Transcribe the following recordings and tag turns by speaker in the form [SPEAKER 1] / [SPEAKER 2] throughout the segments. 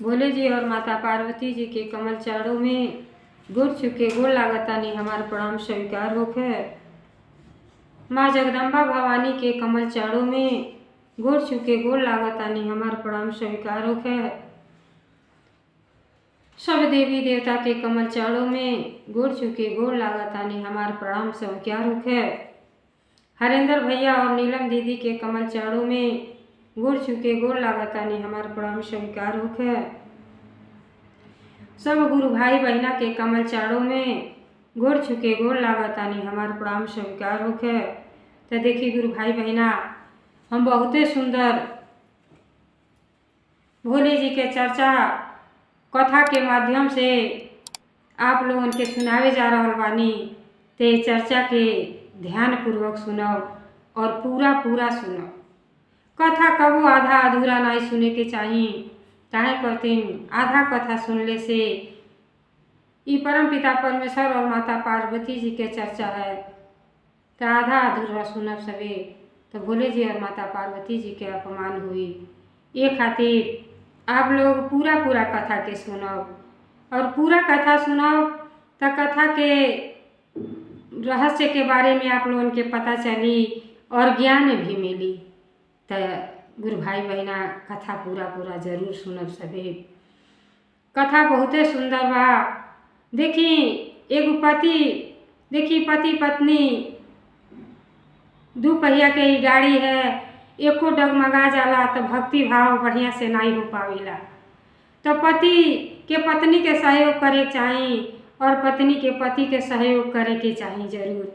[SPEAKER 1] भोले जी और माता पार्वती जी के कमल चारों में गुड़ चुके गोड़ लागतानी हमार प्रणाम स्वीकार होखे। माँ जगदम्बा भवानी के कमल चारों में गुड़ चुके गोड़ लागतानी हमार प्रणाम स्वीकार होखे। सब देवी देवता के कमल चारों में गुड़ चुके गोड़ लागतानी हमार प्रणाम स्वीकार होखे। हरेंद्र भैया और नीलम दीदी के कमल चारों में गुड़ चुके गोड़ लागतानी हमार प्रणाम स्वीकार होखे। सब गुरु भाई बहना के कमल चारों में गुड़ चुके गोड़ लागतानी हमार प्रणाम स्वीकार होखे। तो देखिए गुरु भाई बहना, हम बहुते सुंदर भोले जी के चर्चा कथा के माध्यम से आप लोगन के सुनावे जा रहल बानी। ते चर्चा के ध्यान पूर्वक सुनो और पूरा पूरा सुनो। कथा कबो आधा अधूरा नहीं सुने के चाहिए। काहे कहतीन आधा कथा सुनले से ई परम पिता परमेश्वर और माता पार्वती जी के चर्चा है, तो आधा अधूरा सुनब सबे तो भोले जी और माता पार्वती जी के अपमान हुई। ये खातिर आप लोग पूरा पूरा कथा के सुनब और पूरा कथा सुनब तो कथा के रहस्य के बारे में आप लोगन के पता चली और ज्ञान भी मिली। तो गुरु भाई बहना कथा पूरा पूरा जरूर सुनब सबे। कथा बहुते सुंदर बा। देखी एगो पति पत्नी दू पहिया के ही गाड़ी है, एको डगमगा जाला तो भक्ति भाव बढ़िया से नहीं हो पावेला। तो पति के पत्नी के सहयोग करे के चाही और पत्नी के पति के सहयोग करे के चाही जरूर।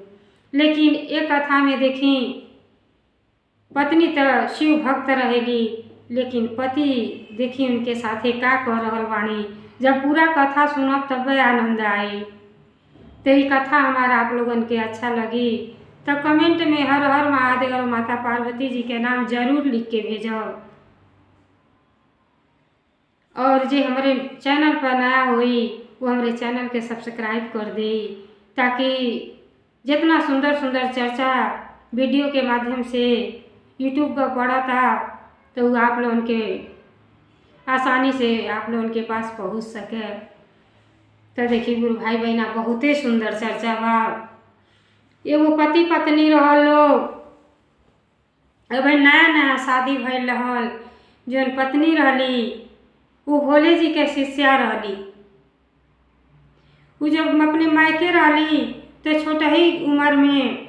[SPEAKER 1] लेकिन एक कथा में देखी पत्नी तो शिव भक्त रहेगी, लेकिन पति देखी उनके साथे का कर रहल बाणी। जब पूरा कथा सुनब तब आनंद आई। तो ये कथा हमारा आप लोगन के अच्छा लगी तो कमेंट में हर हर महादेव और माता पार्वती जी के नाम जरूर लिख के भेजब। और जे हमारे चैनल पर नया हुई वो हमारे चैनल के सब्सक्राइब कर दे, ताकि जितना सुंदर सुंदर चर्चा वीडियो के माध्यम से यूट्यूब पर पड़ा था तो वो आप लोगों के आसानी से आप लोगों के पास पहुंच सके। तो देखिए गुरु भाई बहना बहुते सुंदर चर्चा बा। एगो पति पत्नी रहल लोग, अब नया नया शादी भइल रहल। जौन पत्नी रहली वो भोले जी के शिष्या रहली। वो जब अपने मायके रहली तो छोटा ही उम्र में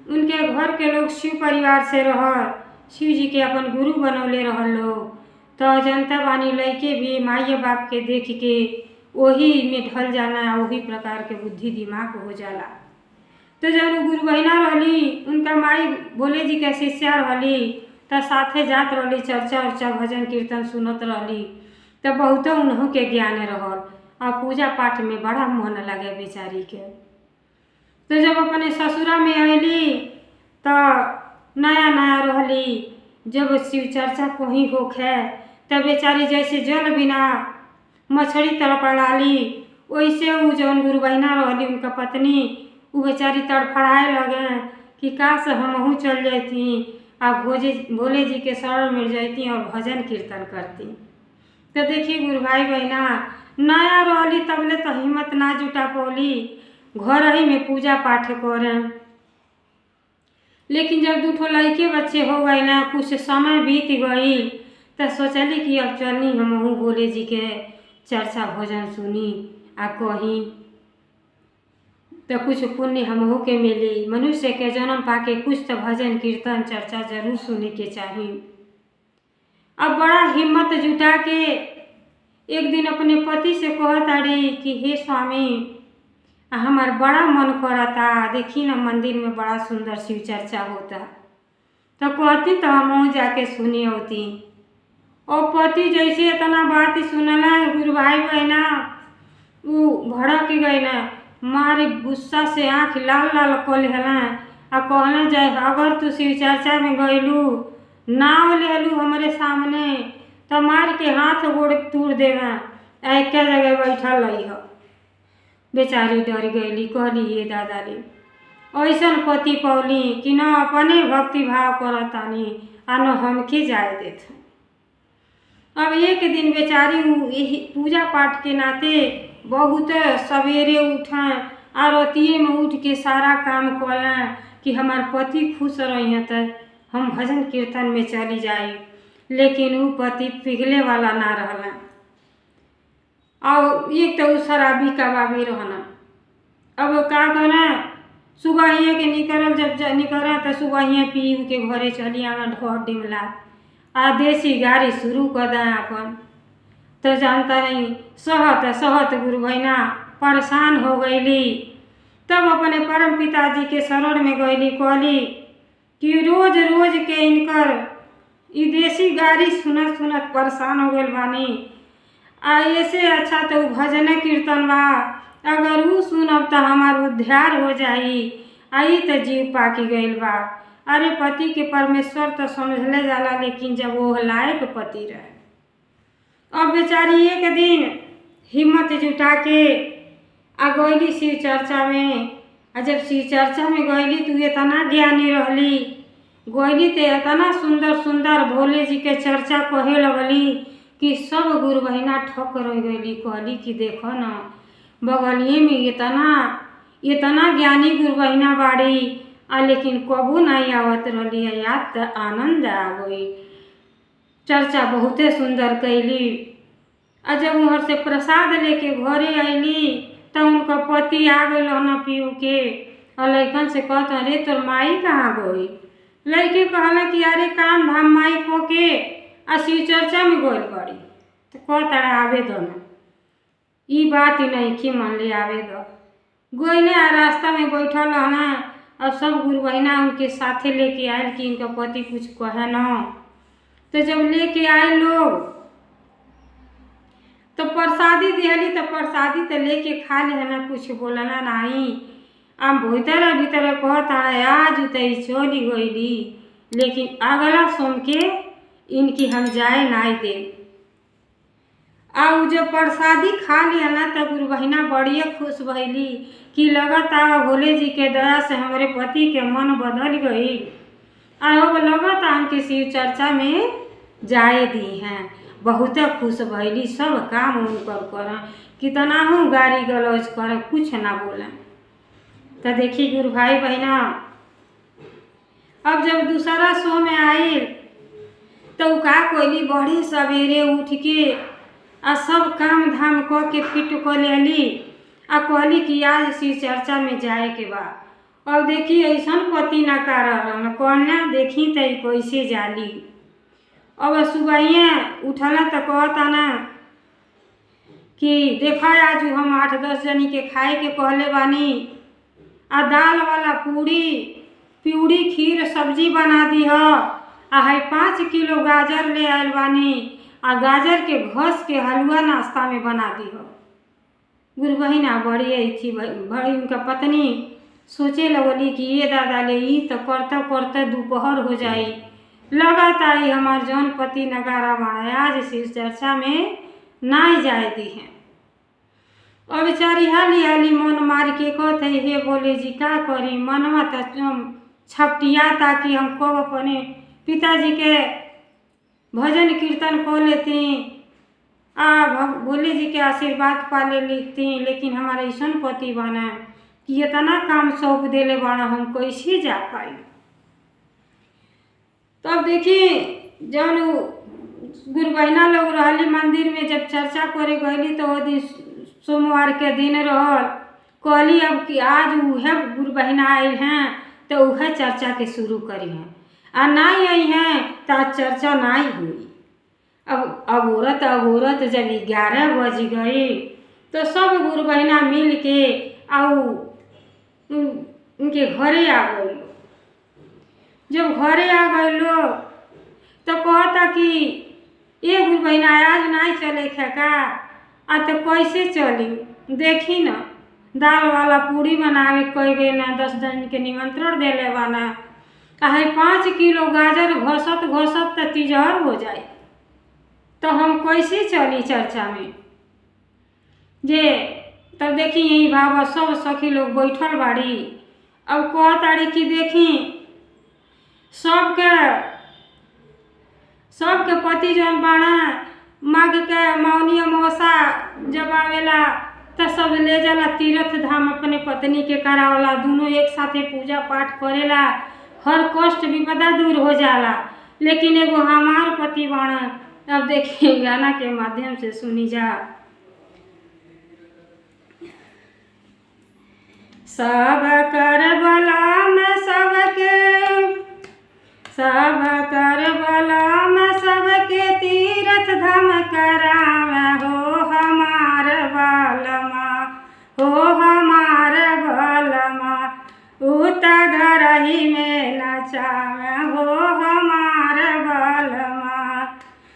[SPEAKER 1] उनके घर के लोग शिव परिवार से रहल, शिव जी के अपन गुरु बनौले रहल लोग। तो जनता बानी लइके भी माई बाप के देख के वही में ढल जाना, वही प्रकार के बुद्धि दिमाग हो जाला। तो जब गुरु बहना रहली उनका माई भोले जी के शिष्या रहली तो साथे जात रहली, चर्चा उर्चा भजन कीर्तन सुनत रहली। तो बहुत उन्हों के ज्ञान रहल और पूजा पाठ में बड़ा मन लगे बेचारी के। तो जब अपने ससुरा में अली तो नया नया रहली, जब शिव चर्चा कहीं होखे तब बेचारी जैसे जल बिना मछली तड़पड़ाली, वैसे वो जौन गुरु बहना रहली उनका पत्नी वो बेचारी तड़फड़ाए लगे कि काश हमहू चल जाती और भोले जी के शरण मिल जाती और भजन कीर्तन करती। तो देखिए गुरु भाई बहना, नया रहली तबले तो हिम्मत ना जुटा पौली घर ही में पूजा पाठ करें। लेकिन जब दूठो लड़के बच्चे हो गए ना, कुछ समय बीत गई तो सोचली कि अब चलनी हमहू भोले जी के चर्चा भजन सुनी आ कहीं तो कुछ पुण्य हमहू के मिली। मनुष्य के जन्म पाके कुछ तो भजन कीर्तन चर्चा जरूर सुने के चाहिए। अब बड़ा हिम्मत जुटा के एक दिन अपने पति से कहताड़ी कि हे स्वामी, हमार बड़ा मन करता, देखी ना मंदिर में बड़ा सुंदर शिव चर्चा होता। तो कहती तो हम जाके सुनी होती। और पति जैसे इतना बात सुनला गुरु भाई बहना वो भड़क गई ना, मारे गुस्सा से आँख लाल लाल कर लेला आ कहना जाए अगर तू शिव चर्चा में गईलू नाव लेलू हमारे सामने तो मार के हाथ गोड़ तोड़ देवा, एक जगह बैठल रही हो। बेचारी डर गईली, कहली ये दादा रे ऐसन पति पौली कि न अपने भक्ति भाव करतानी आ न हमके जाए देत। अब एक दिन बेचारी यही पूजा पाठ के नाते बहुत सवेरे उठें और रतिये में उठ के सारा काम करें कि हमार पति खुश रही तो हम भजन कीर्तन में चली जाई। लेकिन वो पति पिघले वाला ना रहना और एक तो शराबी कबाबी रहना। अब का करा सुबह ही के निकल जब निकल तो सुबह ही पी के घरे चली आना ढोर डिमला आ देसी गाड़ी शुरू कर दें अपन। तो जानता नहीं सहत सहत गुरु बहना परेशान हो गईली। तब अपने परम पिताजी के शरण में गईली, कहली कि रोज रोज के इनकर ई देसी गाड़ी सुनत सुनत परेशान हो गई बानी। आ ऐसे अच्छा तो भजन कीर्तन बा, अगर वो सुनब तो हमार उद्धार हो जाई। आई तो जीव पाकी गईल बा। अरे पति के परमेश्वर तो समझले जाला, लेकिन जब वो लायक पति रहे। अब बेचारी एक दिन हिम्मत जुटा के आ गईली शिव चर्चा में। आ जब शिव चर्चा में गईली तो इतना ज्ञानी रहली, गईली तो इतना सुंदर सुंदर भोले जी के चर्चा कहे लगली कि सब गुरु बहिना ठक रह गईली। कहली कि देखो न बगलिए में इतना ज्ञानी गुरु बहिना बाड़ी आ लेकिन कबू नहीं आवत रही है। याद तो आनंद आ गई, चर्चा बहुते सुंदर कैली। आ जब वहाँ से प्रसाद लेके घरे आईली तो उनका पति आ गई न पीऊ के। और लड़कन से कहता अरे तोर माई कहाँ गई। लड़के कहला कि अरे काम धाम माई को के आ शिव चर्चा में गई बड़ी। तो कहता आवे दो न, ई बात ही नहीं कि मन ले आवे दो। गई ने रास्ता में बैठल रहना। अब सब गुरु बहिना उनके साथे लेके आयल कि इनका पति कुछ कहे न। तो जब लेके आए लोग तो प्रसादी दिहली, तो प्रसादी तो लेके खा लिया, कुछ बोलना नहीं। अब भीतर कहता आज तो चली गईली, लेकिन अगला सोम के इनकी हम जाए नहीं दे। और जब प्रसादी खा लिया ना तो गुरु बहिना बड़ी खुश भैली कि लगता भोले जी के दया से हमारे पति के मन बदल गई। अब लगता हमके शिव चर्चा में जाए दी हैं। बहुत खुश भैली, सब काम उनकर कर, कितना हूँ गाड़ी गलौज कर, कुछ ना बोलें। तो देखी गुरु भाई बहना, अब जब दूसरा सो में आई तो का कोयली बड़ी सवेरे उठ के आ सब काम धाम क के फिट कर लेली। आ कहली कि आज शिव चर्चा में जाए के बा। और देखी ऐसा पति ना कर कहना देखी तो कैसे जाली। अब सुबह उठला तो कहता ना कि देखा आज हम 8-10 जनी के खाए के कहले बानी। आ दाल वाला पूड़ी पिउड़ी खीर सब्जी बना दी है। आ 5 किलो गाजर ले आयल बानी। आ गाजर के घस के हलवा नाश्ता में बना दी हो। गुरु बहिना बड़ी थी बड़ी उनका पत्नी सोचे लगली कि ये दादा ले ई तो करते करते दोपहर हो जाई। लगाता ही हमार जौन पति नगारा मारा आज शिव चर्चा में नहीं जाए दी हैं। और बेचारी हाली हाली मन मार के कहते हे बोले जी का करी, मनवा तो छपटिया ताकि हम कब अपने पिताजी के भजन कीर्तन कर लेती भोले जी के आशीर्वाद पाले लिखती। लेकिन हमारा ऐसा पति बना कि इतना काम सौंप देले बड़ा, हम कैसे जा पाई। तब तो देखी जौन गुरु बहिना लोग रहली मंदिर में जब चर्चा करे गईली तो वो दिन सोमवार के दिन रहल। कहली अब कि आज वह गुरु बहिना आयल हैं तो वह चर्चा के शुरू करी हैं। आ नहीं आई हैं तो चर्चा नहीं हुई। अब अगोरत जब 11 बज गई तो सब गुरु बहिना मिल के उनके घरे आ गए। जब घरे आ गए लोग तो कहता कि ये गुरु बहिना आज नहीं चले का। आ तो कैसे चली देखी न, दाल वाला पूड़ी बनावे कह गए ना, 10 दिन के निमंत्रण देले बाना। 5 किलो गाजर घसत घसत तो तिजहर हो जाए, तो हम कैसे चली चर्चा में जे। तब देखी यही भाव सब सखी लोग बैठल बाड़ी। अब कहताड़ी कि देखी सबके पति जौन बाड़ा माघ के मौनी अमावसा जब आवेला तो सब ले जाला तीर्थ धाम अपने पत्नी के करावला, दोनों एक साथे पूजा पाठ करेला, हर कष्ट विपदा दूर हो जाला। लेकिन एगो हमार पति बाण, अब देखिए गाना के माध्यम से सुनी जा। सब कर बलम सबके तीर्थ धाम करावे हो हमार बलमा, हो हमार बलमा। उत घर ही में नचावे हो हमार बलमा,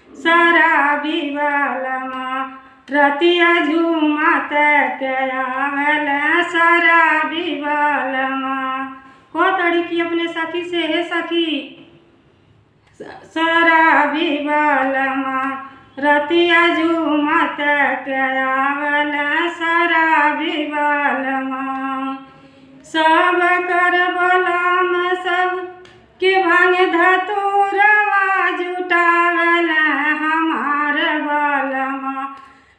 [SPEAKER 1] शराबी बलमा। रतिया झूमत के आवेल शराबी बलमा। को तड़की अपने सखी से, हे सखी शराबी बलमा, रतिया झूमत के आवेल शराबी बलमा। सब कर बलम सब के भांग धतूरवा जुटावेल हमार बलमा,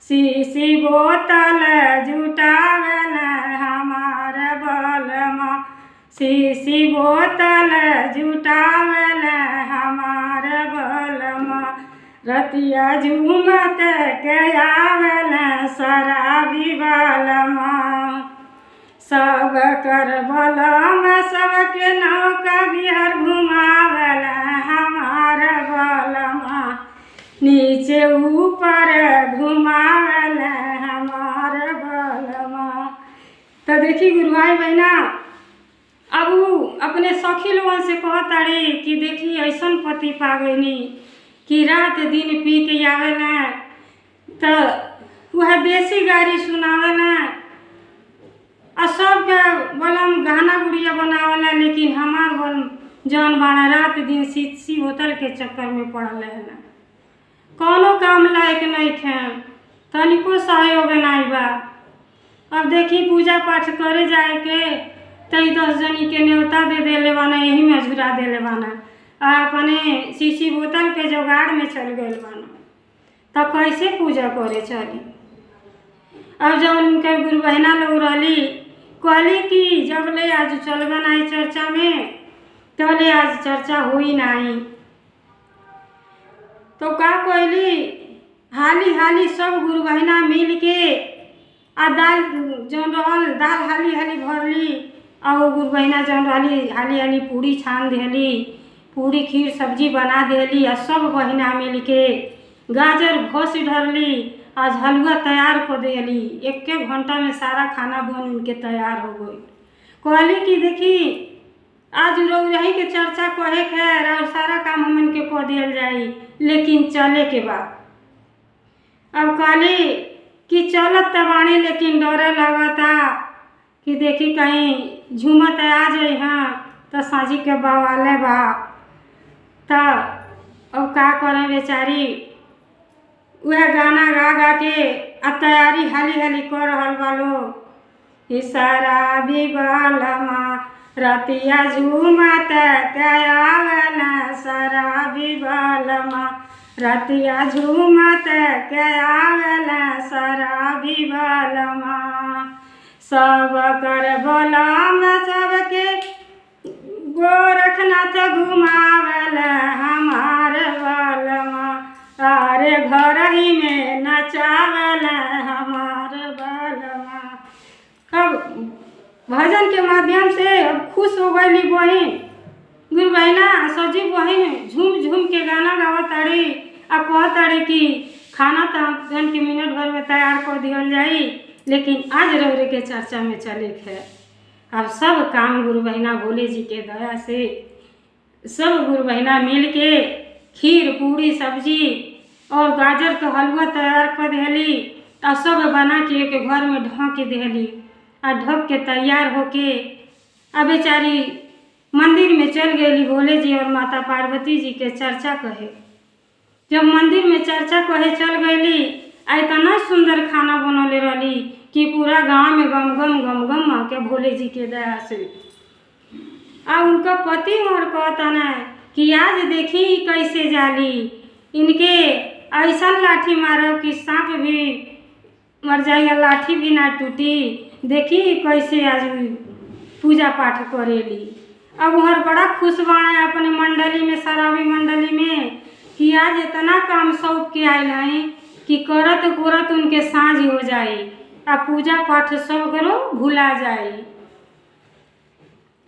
[SPEAKER 1] शीशी बोतल जुटावेल हमार बलमा, शीशी बोतल जुटावेल हमार बलमा। रतिया झूमत के आवेल शराबी बलमा। सब कर बलम सबके नौका बिहार घुमावेल हमार बलमा, नीचे ऊपर घुमावेल हमार बलमा। तो देखी गुरु भाई बहना, अब अपने सखी लोगन से कहताड़ी कि देखी ऐसन पति पा गईनी कि रात दिन पी के आवेला, तो वह देसी गाड़ी सुनावेला और सबके बलम गहना गुड़िया बनावेला। लेकिन हमार बलम जौन बाड़ा रात दिन शीशी बोतल के चक्कर में पड़ल है, कौनो काम लायक नहीं थे, तनिको सहयोग नहीं बा। अब देखी पूजा पाठ करे जाए के तई 10 जनी के न्योता दे देले बाना, यही में झुरा देले बाना, अपने शीशी बोतल के जुगाड़ में चल गए बाना, तो कैसे पूजा करे चली। अब जब उनके गुरु बहना लोग रही कहली कि जब ले आज चलबा नहीं चर्चा में, तो ले आज चर्चा हुई नहीं। तो का कहली हाली हाली सब गुरु बहना मिल के आ दाल जौन रहल दाल हाली हाली भरली, और गुरु बहना जौन रहली हाली हाली पूड़ी छान देली, पूड़ी खीर सब्जी बना देली। और सब बहना मिल के गाजर घोस ढरली, आज हलवा तैयार कर देली। 1 घंटा में सारा खाना बन उनके तैयार हो गई। कहली कि देखी आज रही के चर्चा कहे खैर और सारा काम हमन के कह दियल जाई, लेकिन चले के बाद अब कहली कि चलत तबाणी, लेकिन डरे लगता कि देखी कहीं झूमत आ जाए हाँ तो साझी के बवाले बा। तो अब का करें बेचारी, वह गाना गा गा के आ तैयारी हाली हाली कर रहल बालो। शराबी बलमा रतिया झूमत के आवेल शराबी बलमा, रतिया झूमत के आवेल शराबी बलमा। सब कर बलम सबके गोरखनाथ घुमावेल हमार बलमा, अरे घर ही में नचावेल हमार बलमा। अब भजन के माध्यम से खुश हो गई बहन गुरु बहना, सजी बहन झूम झूम के गाना गावताड़ी आ कहताड़ी कि खाना तो जन के मिनट भर में तैयार कर दियल जाई, लेकिन आज रौरे के चर्चा में चले है। अब सब काम गुरु बहना भोले जी के दया से सब गुरु बहना मिल के खीर पूड़ी सब्जी और गाजर का हलवा तैयार कर देली, और सब बना के घर में ढक के देली। और ढक के तैयार होके अब बेचारी मंदिर में चल गई भोले जी और माता पार्वती जी के चर्चा कहे। जब मंदिर में चर्चा कहे चल गई, इतना सुंदर खाना बनौले रही कि पूरा गांव में गम गम गम गम के भोले जी के दया से। और उनका पति और कहता ना कि आज देखी कैसे जाली, इनके ऐसा लाठी मारब कि सांप भी मर जाएगा, लाठी भी ना टूटी। देखी कैसे आज पूजा पाठ करेली। अब वहाँ बड़ा खुश बाड़ा अपने मंडली में, शराबी मंडली में, कि आज इतना काम सौंप के आयल हैं कि करत करत उनके साँझ हो जाई आ पूजा पाठ सब करो भुला जाई।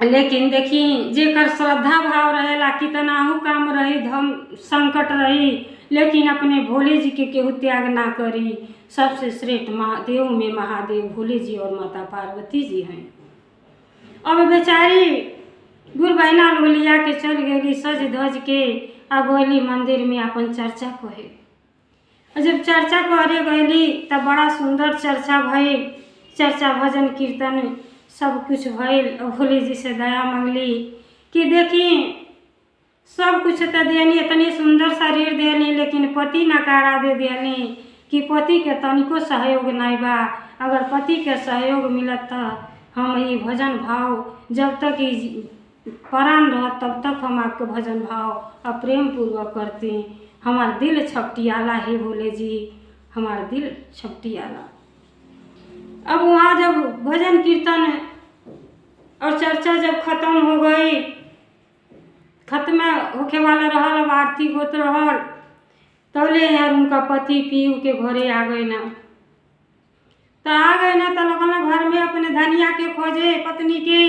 [SPEAKER 1] लेकिन देखी जेकर श्रद्धा भाव रहेला, कितनाहू काम रही, धम संकट रही, लेकिन अपने भोले जी के केहू त्याग ना करी। सबसे श्रेष्ठ महादेव में महादेव भोले जी और माता पार्वती जी हैं। अब बेचारी गुरु बहना लोलिया के चल गई सज धज के आ गईली मंदिर में अपन चर्चा कहे। जब चर्चा करे गईली तब बड़ा सुंदर चर्चा भइल, चर्चा भजन कीर्तन सब कुछ भइल। भोले जी से दया मांगली कि देखी सब कुछ तो देनी, इतनी सुंदर शरीर देनी, लेकिन पति नकारा दे देनी कि पति के तनिको सहयोग नहीं बा। अगर पति के सहयोग मिलत तो हम ये भजन भाव जब तक प्राण रह तब तक हम आपके भजन भाव और प्रेम पूर्वक करते। हमारा दिल छपटियाला है भोले जी, हमारा दिल छपटियाला। अब वहाँ जब भजन कीर्तन और चर्चा जब खत्म हो गई, खत्म होके वाला रहल, अब आरती होत रहल, तौले यार उनका पति पीऊ के घरे आ गए ना। तो आ गए ना तो लगल घर में अपने धनिया के खोजे पत्नी के।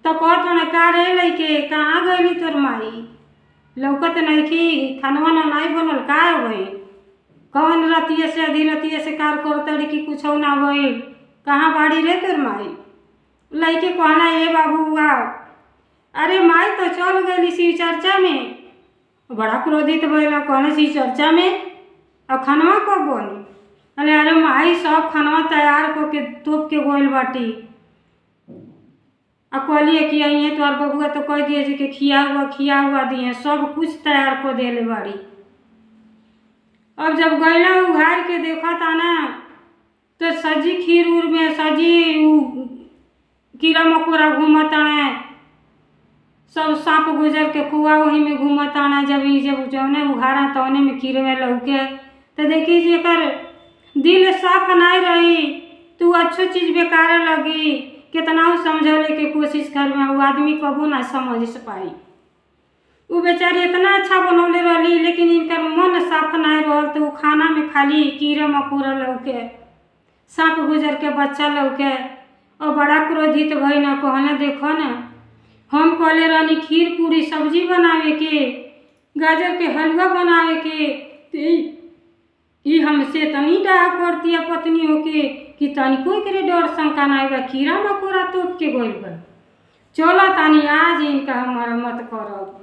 [SPEAKER 1] तो कहत न का रे लइके कहाँ गईली तोर माई, लौकत नहीं कि खानवा ना नहीं बनल का भई, कौन रतिये से आधी रतिये से कार करतड़ी कि कुछ ना भइल, कहाँ बाड़ी रे तोर माई। लइके कहना ए बाबू आओ। अरे माई तो चल गई शिव चर्चा में। बड़ा क्रोधित भइल, कहना शिव चर्चा में और खानवा कब बनी। अरे माई सब खानवा तैयार करके तोप के गइल बाटी आ कहलिए कि अइए तो और बबुआ तो कह दिए कि खिया हुआ दिए, सब कुछ तैयार कर देले बाड़ी। अब जब गैला उघार के देखा था ना तो सजी खीर उर में सजी कीड़ा मकोड़ा घूमत आने, सब सांप गुजर के कुआ वही में घूमत आना। जब जौने उघारा तौने में कीड़े में लौके तो देखी जेकर दिल साफ नहीं रही तो अच्छो चीज़ बेकार लगी। कितना समझौले के कोशिश कर में वो आदमी कबो ना समझ पाई। वो बेचारी इतना अच्छा बनौले रही लेकिन इनका मन साफ नहीं रहल तो वो खाना में खाली कीड़े मकोड़ा लौके, सांप गुजर के बच्चा लौके। और बड़ा क्रोधित भई ना, कहना देखो ना हम कहले रहनी खीर पूरी सब्जी बनावे के, गाजर के हलवा बनावे के, ये हमसे तनी डाह करती है पत्नी होके कि तनिको करे डर शंका नहीं बा, कीड़ा मकोड़ा तोप के गइल बा। चलो तानी आज इनका हम मरम्मत करब।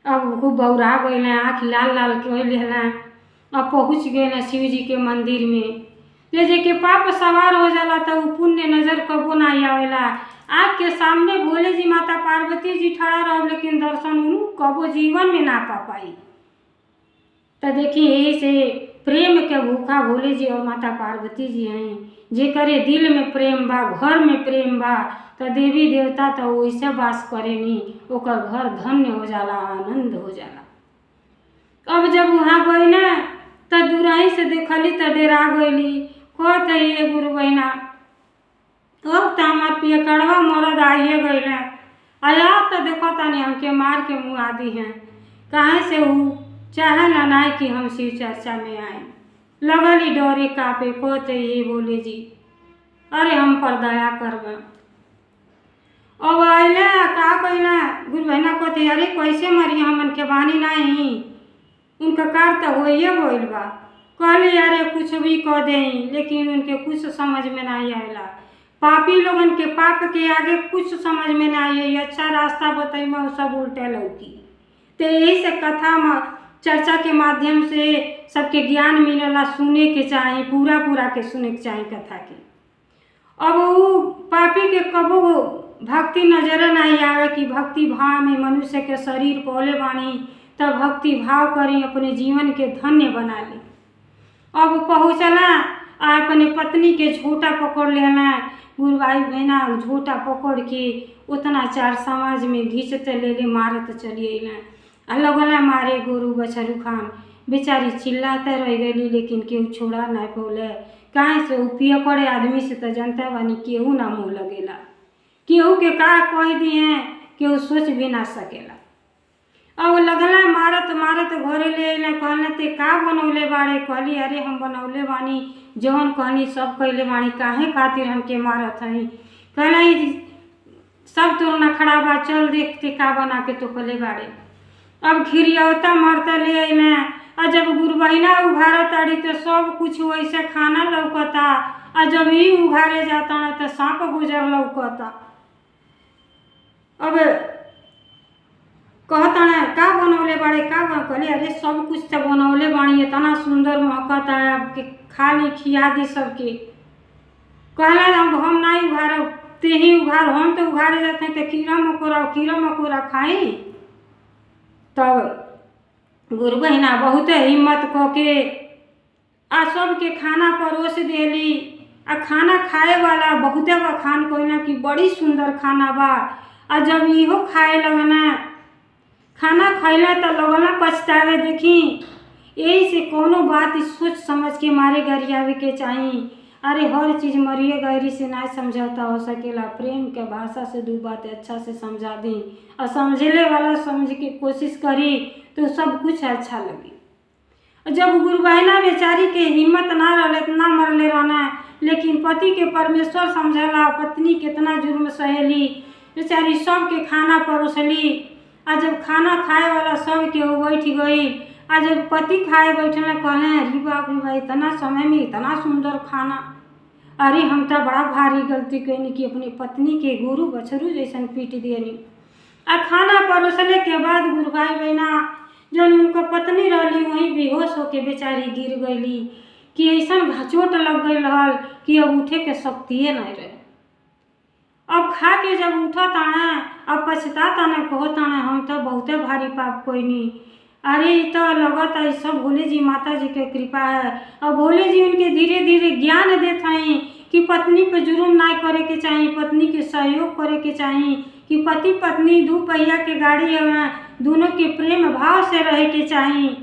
[SPEAKER 1] अब खूब बौरा गइल, आँख लाल लाल कइल है। अब पहुँच गए शिव जी के मंदिर में। ये जे के पाप सवार हो जाला तो वो पुण्य नजर कबो नहीं आवेला। आँख के सामने भोले जी माता पार्वती जी खड़ा रह, लेकिन दर्शन उन्हों कबो जीवन में ना पा पाई। तो देखिए यही से प्रेम के भूखा भोले जी और माता पार्वती जी हैं। जे करे दिल में प्रेम बा, घर में प्रेम बा तो देवी देवता तो वैसे वास करेनी, ओकर घर धन्य हो जाला, आनंद हो जाला। अब जब वहाँ गई ना तो दूराही से देखली तो डेरा गईली। कहत है ये गुरु बहना अब तो हमार पियकड़वा मरद आइए गई आया तो देखो तानी हमके मार के मुँह आदि हैं। कहाँ से वो चाहे ना नाय कि हम शिव चर्चा में आए। लगली डरे कापे, कहते ये बोले जी अरे हम पर दया करबा। अब आइला का कहना गुरु बहना कहते अरे कैसे मरी हमन के बानी नहीं, उनका कार तो होइए गइल बा। कहली अरे कुछ भी कह दें, लेकिन उनके कुछ समझ में नहीं आएला। पापी लोगन के पाप के आगे कुछ समझ में नहीं आई। अच्छा रास्ता बताइए सब उल्टे लौकी। तो यही से कथा चर्चा के माध्यम से सबके ज्ञान मिलेला, सुने के चाही, पूरा के सुने के चाही कथा के। अब वो पापी के कबो भक्ति नजर नहीं आवे कि भक्ति भाव में मनुष्य के शरीर पौले बानी तब भक्ति भाव करी, अपने जीवन के धन्य बना ली। अब पहुँचला आ अपने पत्नी के झूठा पकड़ लेना। गुरु भाई बहना झूठा पकड़ के उतना चार समाज में घींचते ले मारत चलिए आ लगला मारे गुरु बछरू खान। बेचारी चिल्लाते रह गई, लेकिन केहू छोड़ा नहीं पौले। काहे से उ पियकड़े आदमी से तो जनता बानी केहू ना मुँह लगेला, केहू के का कह दिए केहू सोच भी ना सकेला। अब लगला मारत मारत घरे ले अइला, कहले ते का बनौले बाड़े? कहली अरे हम बनौले बानी जौन कहनी सब कइले बानी, काहे खातिर हमके मारत हई? कहला सब तोर नखड़ा बा, चल देखते का बना के तो कले बाड़े। अब खिरियौता मरता ले अइला, आ जब गुरबहिना उघारा ताड़ी तो सब कुछ वैसे खाना लौकता, आ जब ई उघारे जाता ना तो सांप गुजर लौकता। अब कहता ना का बनौले बाड़े का बन? कहली अरे सब कुछ तो बनौले बाड़ी, इतना सुंदर महकता है, आपके खा ली खिया दी सबके। कहला हम नहीं उघार, ते ही उघार, हम तो उघारे जाते हैं तो कीड़ा मकोड़ा खाई। तब गुरबहिना बहुत हिम्मत क के आ सबके खाना परोस देली। आ खाना खाए वाला बहुते बखान कहना कि बड़ी सुंदर खाना बा। आ जब इहो खाए लगना, खाना खैला तो लगना पछतावे। देखी यही से कोनो बात सोच समझ के मारे गरियावे के चाहिए। अरे हर चीज़ मरिए गैरी से ना समझौता हो सकेला। प्रेम के भाषा से दो बातें अच्छा से समझा दी और समझले वाला समझ के कोशिश करी तो सब कुछ अच्छा लगी। जब गुरबहिना बेचारी के हिम्मत ना रहे इतना मरले रहना, लेकिन पति के परमेश्वर समझला, पत्नी कितना जुर्म सहेली, बेचारी सबके खाना परोसली। आ जब खाना खाए वाला सब के बैठ गई, आ जब पति खाए बैठल कहले अरे बाप रे भाई इतना समय में इतना सुंदर खाना, अरे हम तो बड़ा भारी गलती कैनी कि अपनी पत्नी के गुरु बछरू जैसन पीट दियनी। आ खाना परोसले के बाद गुरभाई बहना जौन उनको पत्नी रहली वहीं बेहोश होके बेचारी गिर गईली कि ऐसा चोट लग गई रहल कि अब उठे के शक्तिये नहीं रहे। अब खा के जब उठा ताना अब पछता ताना, कहो ताना हम तो बहुते भारी पाप कोईनी। अरे तो लगता है सब भोले जी माता जी के कृपा है। और भोले जी उनके धीरे धीरे ज्ञान देते हैं कि पत्नी पे जुर्म ना करे के चाहिए, पत्नी के सहयोग करे के चाहिए, कि पति पत्नी दो पहिया के गाड़ी है, दोनों के प्रेम भाव से रहे के चाहिए।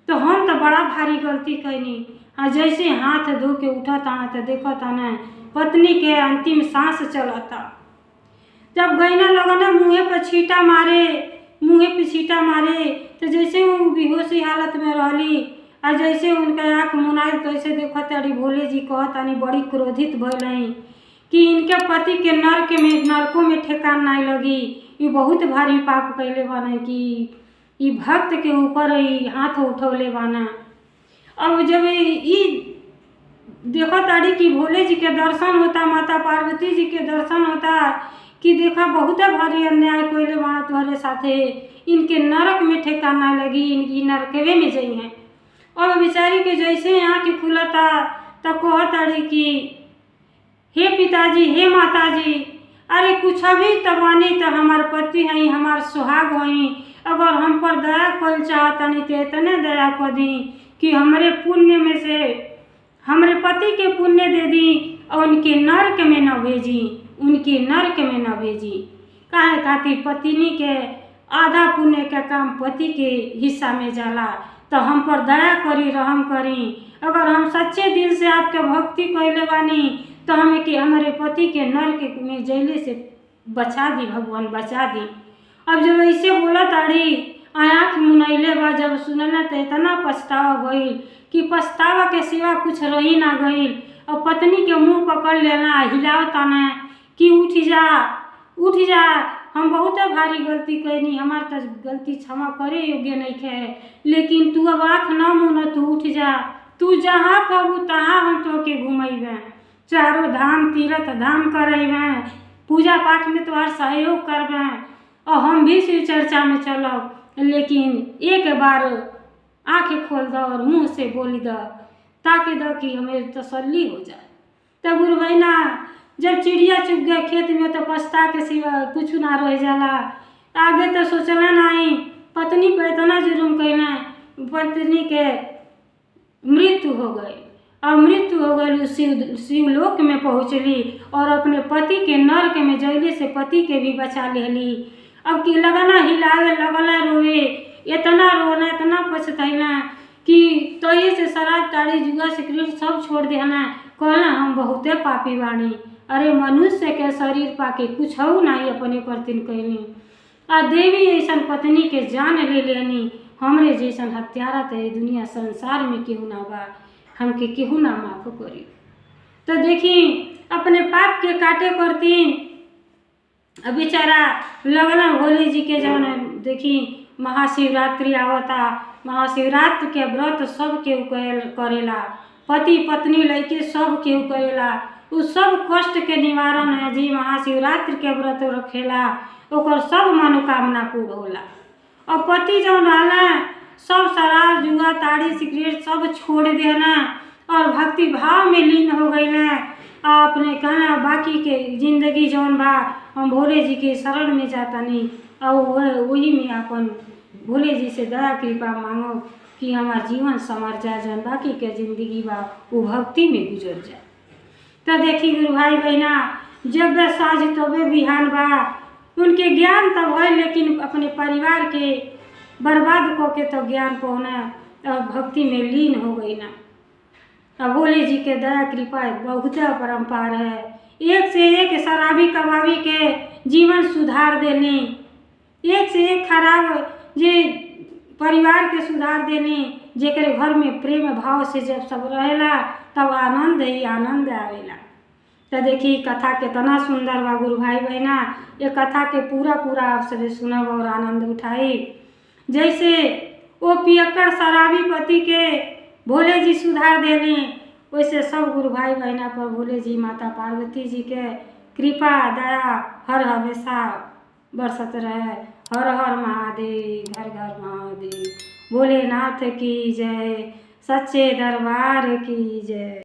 [SPEAKER 1] तो हम तो बड़ा भारी गलती कैनी। आ जैसे हाथ धो के उठा ताना तो देखो ताना पत्नी के अंतिम सांस चलता। जब गैना लगना मुँहे पर छींटा मारे तो जैसे वो बेहोशी हालत में रहली, और जैसे उनका आँख मुनाइल तो ऐसे देखो तारी भोले जी कहतानी बड़ी क्रोधित भइल कि इनके पति के नरकों में ठेकान नहीं लगी। ये बहुत भारी पाप कैले बाना कि ये भक्त के ऊपर हाथ उठौले बाना। अब जब ये देखो ताड़ी कि भोले जी के दर्शन होता, माता पार्वती जी के दर्शन होता कि देखा बहुत भारी अन्याय कोयले बाना तुम्हारे साथे, इनके नरक में ठेकाना लगी, इनकी नरकवे में जई हैं। और बेचारी के जैसे आँख खुलता तो कहताड़ी कि हे पिताजी हे माताजी, अरे कुछ भी तबानी तो हमार पति हैं, हमार सुहाग हैं, अगर हम पर दया कर चाहतनी तो इतने दया कर दी कि हमरे पुण्य में से हमरे पति के पुण्य दे दी और उनके नरक में न भेजी। काहे खातिर पत्नी के आधा पुण्य का काम पति के हिस्सा में जाला। तो हम पर दया करी, रहम करी। अगर हम सच्चे दिल से आपके भक्ति कैले बानी तो हमें कि हमारे पति के नरक में जैले से बचा दी, भगवान बचा दी। अब जब ऐसे बोला ताड़ी आँख मुनैले बा, जब सुनला तो इतना पछतावा भइल कि पछतावा के सिवा कुछ रही ना गई। और पत्नी के मुंह पकड़ लेना, हिलावता ना कि उठ जा, हम बहुत भारी गलती कैनी, हमार तो गलती क्षमा करे योग्य नहीं है, लेकिन तू अब आँख न मुन, तू उठ जा, तू जहाँ कहबू तहाँ हम तोके घुमैबे, चारों धाम तीर्थ धाम करैबे, पूजा पाठ में तुम्हार सहयोग करबे और हम भी शिव चर्चा में चलब, लेकिन एक बार आँखें खोल दो और मुँह से बोली दो ताकि दो कि हमें तसल्ली हो जाए। तब गुरबहिना जब चिड़िया चुग गए खेत में तो पछता के सिवा कुछ ना रह जाला। आगे तो सोचला नहीं, पत्नी पर इतना जुर्म कैला, पत्नी के मृत्यु हो गई और मृत्यु हो गई शिवलोक में पहुँचली और अपने पति के नरक में जैले से पति के भी बचा लेली। अब कि लगना हिलावे लगला रोवे, इतना रोना इतना पछतैला कि तो ये से शराब ताड़ी जुआ सिगरेट सब छोड़ देना। कहला हम बहुते पापी बानी। अरे मनुष्य के शरीर पाके कुछ हो नहीं अपने करतिन कैली। आ देवी ऐसन पत्नी के जान ले लेनी। हमरे जैसन हत्यारा तो ये दुनिया संसार में केहू ना बा। हमके केहू ना माफ करी। तो देखी अपने पाप के काटे करतीन। अब बेचारा लगला भोले जी के जौन देखी महाशिवरात्रि आवता। महाशिवरात्रि के व्रत सब केहू करेला। पति पत्नी लइके सब केहू करेला। उ सब कष्ट के निवारण है जी महाशिवरात्रि के व्रत रखेला ओकर सब मनोकामना पूर्ण होला। और पति जौन रहला सब शराब जुआ ताड़ी सिगरेट सब छोड़ देना और भक्ति भाव में लीन हो गईले। अपने कहना बाकी के जिंदगी जौन बा हम भोले जी के शरण में जातानी और वही में अपन भोले जी से दया कृपा मांगो कि हमार जीवन संवर जाए। जौन बाकी के जिंदगी बा वो भक्ति में गुजर जाए। तो देखी गुरु भाई बहना जब वे साझ तबे बिहान बा उनके ज्ञान तब है लेकिन अपने परिवार के बर्बाद को के तो ज्ञान पहुना और भक्ति में लीन हो गई ना। अब भोले जी के दया कृपा बहुत परम्पार है। एक से एक शराबी कबाबी के जीवन सुधार देनी। एक से एक खराब जे परिवार के सुधार देनी। जेकरे घर में प्रेम भाव से जब सब रहेला तब आनंद ही आनंद आवेला। तो देखी कथा कितना सुंदर बा गुरु भाई बहना। ये कथा के पूरा आप सभी सुनब और आनंद उठाई। जैसे वो पियक्कड़ शराबी पति के भोले जी सुधार देनी वैसे सब गुरु भाई बहना पर भोले जी माता पार्वती जी के कृपा दया हर हमेशा बरसत रहे। हर हर महादेव घर घर महादेव। भोलेनाथ की जय। सच्चे दरबार की जय।